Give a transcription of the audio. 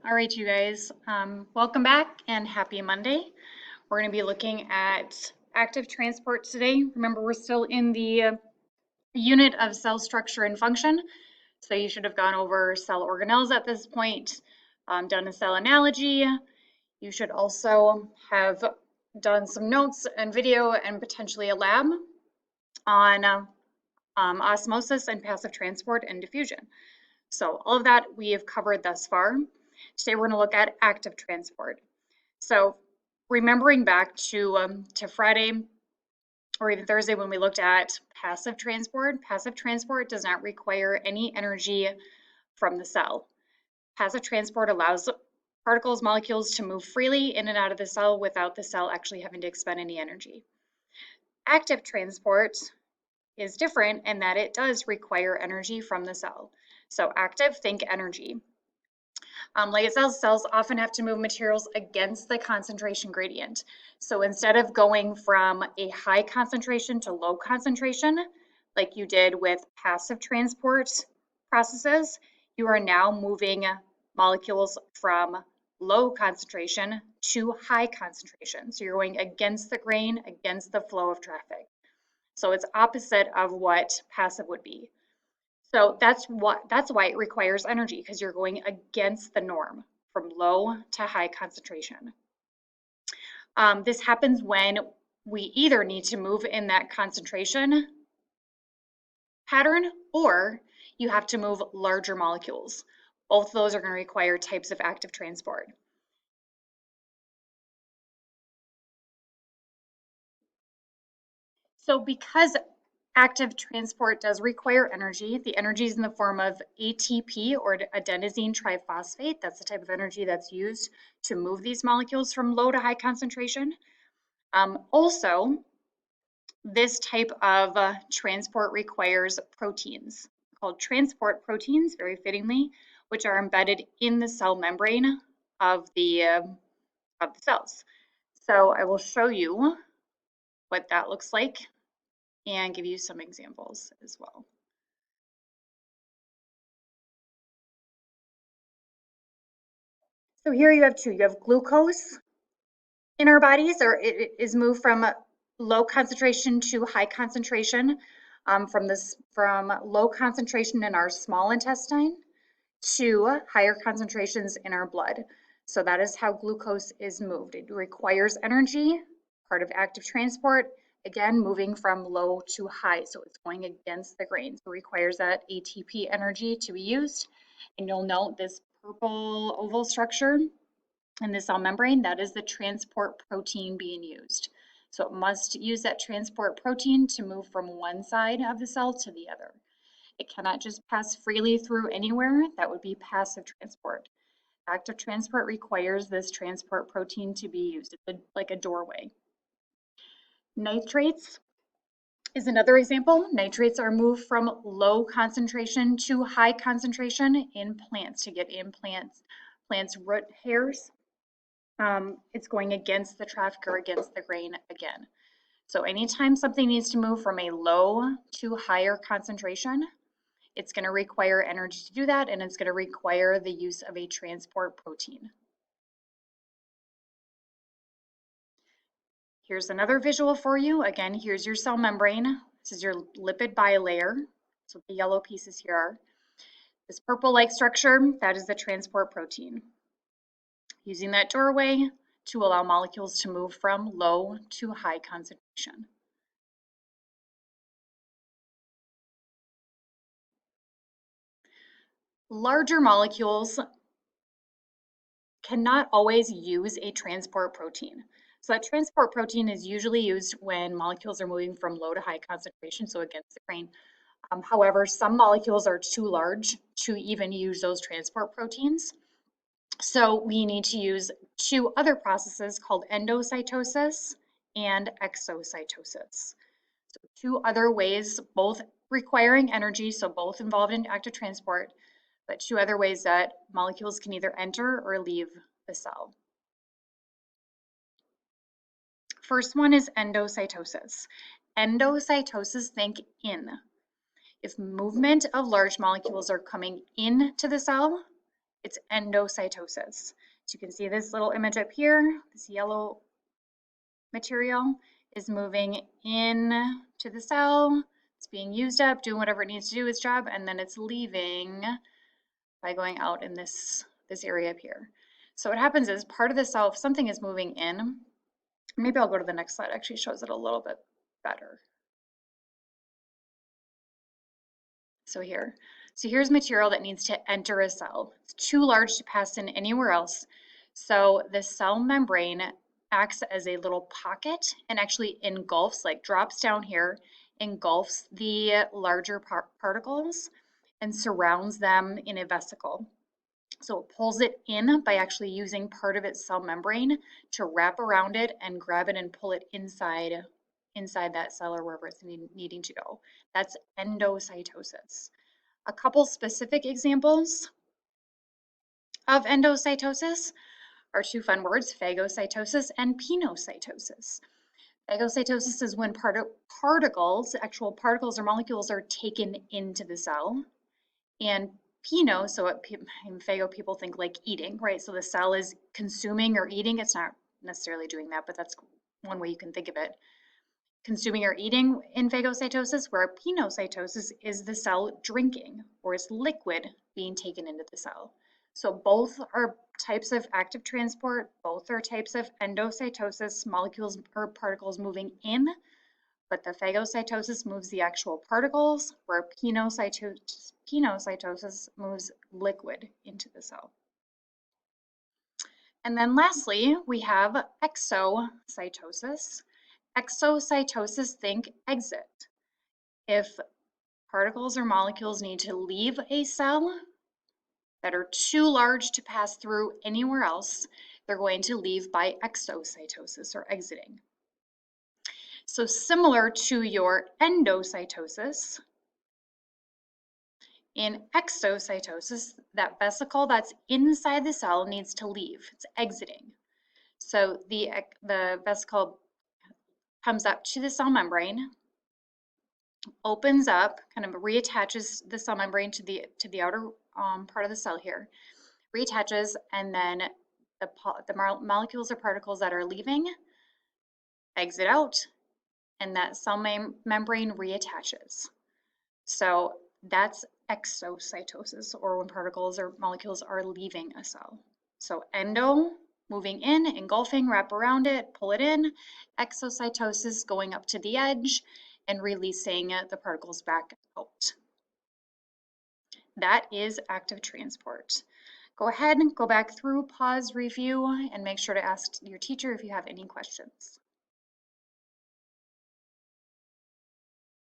All right, you guys, welcome back and happy Monday. We're going to be looking at active transport today. Remember, we're still in the unit of cell structure and function. So you should have gone over cell organelles at this point, done a cell analogy. You should also have done some notes and video and potentially a lab on osmosis and passive transport and diffusion. So all of that we have covered thus far. Today we're going to look at active transport. So remembering back to Friday or even Thursday when we looked at passive transport does not require any energy from the cell. Passive transport allows particles, molecules to move freely in and out of the cell without the cell actually having to expend any energy. Active transport is different in that it does require energy from the cell. So active, think energy. Like it says, cells often have to move materials against the concentration gradient. So instead of going from a high concentration to low concentration, like you did with passive transport processes, you are now moving molecules from low concentration to high concentration. So you're going against the grain, against the flow of traffic. So it's opposite of what passive would be. So that's why it requires energy, because you're going against the norm from low to high concentration. This happens when we either need to move in that concentration pattern or you have to move larger molecules. Both of those are going to require types of active transport. So because active transport does require energy, the energy is in the form of ATP or adenosine triphosphate. That's the type of energy that's used to move these molecules from low to high concentration. Also, this type of transport requires proteins called transport proteins, very fittingly, which are embedded in the cell membrane of the cells. So I will show you what that looks like and give you some examples as well. So here you have two. You have glucose in our bodies, or it is moved from low concentration to high concentration, from low concentration in our small intestine to higher concentrations in our blood. So that is how glucose is moved. It requires energy, part of active transport, again, moving from low to high. So it's going against the grain. So it requires that ATP energy to be used. And you'll note this purple oval structure in the cell membrane, that is the transport protein being used. So it must use that transport protein to move from one side of the cell to the other. It cannot just pass freely through anywhere. That would be passive transport. Active transport requires this transport protein to be used. It's like a doorway. Nitrates is another example. Nitrates are moved from low concentration to high concentration in plants to get in plants root hairs. It's going against the traffic or against the grain again. So anytime something needs to move from a low to higher concentration, it's going to require energy to do that, and it's going to require the use of a transport protein. Here's another visual for you. Again, here's your cell membrane. This is your lipid bilayer. That's what the yellow pieces here are. This purple-like structure, that is the transport protein. Using that doorway to allow molecules to move from low to high concentration. Larger molecules cannot always use a transport protein. So that transport protein is usually used when molecules are moving from low to high concentration, so against the grain. However, some molecules are too large to even use those transport proteins. So we need to use two other processes called endocytosis and exocytosis. So two other ways, both requiring energy, so both involved in active transport, but two other ways that molecules can either enter or leave the cell. First one is endocytosis. Endocytosis, think in. If movement of large molecules are coming into the cell, It's endocytosis. So you can see this little image up here, this yellow material is moving in to the cell. It's being used up, doing whatever it needs to do its job, and then it's leaving by going out in this area up here. So what happens is part of the cell, if something is moving in, maybe I'll go to the next slide, actually shows it a little bit better. So here's material that needs to enter a cell. It's too large to pass in anywhere else. So the cell membrane acts as a little pocket and actually engulfs, like drops down here, engulfs the larger particles and surrounds them in a vesicle. So it pulls it in by actually using part of its cell membrane to wrap around it and grab it and pull it inside that cell or wherever it's needing to go. That's endocytosis. A couple specific examples of endocytosis are two fun words, phagocytosis and pinocytosis. Phagocytosis is when particles, actual particles or molecules, are taken into the cell. And pino, so in phago people think like eating, right? So the cell is consuming or eating. It's not necessarily doing that, but that's one way you can think of it. Consuming or eating in phagocytosis, where pinocytosis is the cell drinking, or it's liquid being taken into the cell. So both are types of active transport, both are types of endocytosis, molecules or particles moving in, but the phagocytosis moves the actual particles, where pinocytosis moves liquid into the cell. And then lastly, we have exocytosis. Exocytosis, think exit. If particles or molecules need to leave a cell that are too large to pass through anywhere else, they're going to leave by exocytosis or exiting. So similar to your endocytosis, in exocytosis, that vesicle that's inside the cell needs to leave. It's exiting. So the vesicle comes up to the cell membrane, opens up, kind of reattaches the cell membrane to the outer part of the cell here, reattaches, and then the molecules or particles that are leaving exit out, and that cell membrane reattaches. So that's exocytosis, or when particles or molecules are leaving a cell. So endo, moving in, engulfing, wrap around it, pull it in. Exocytosis, going up to the edge and releasing the particles back out. That is active transport. Go ahead and go back through, pause, review, and make sure to ask your teacher if you have any questions.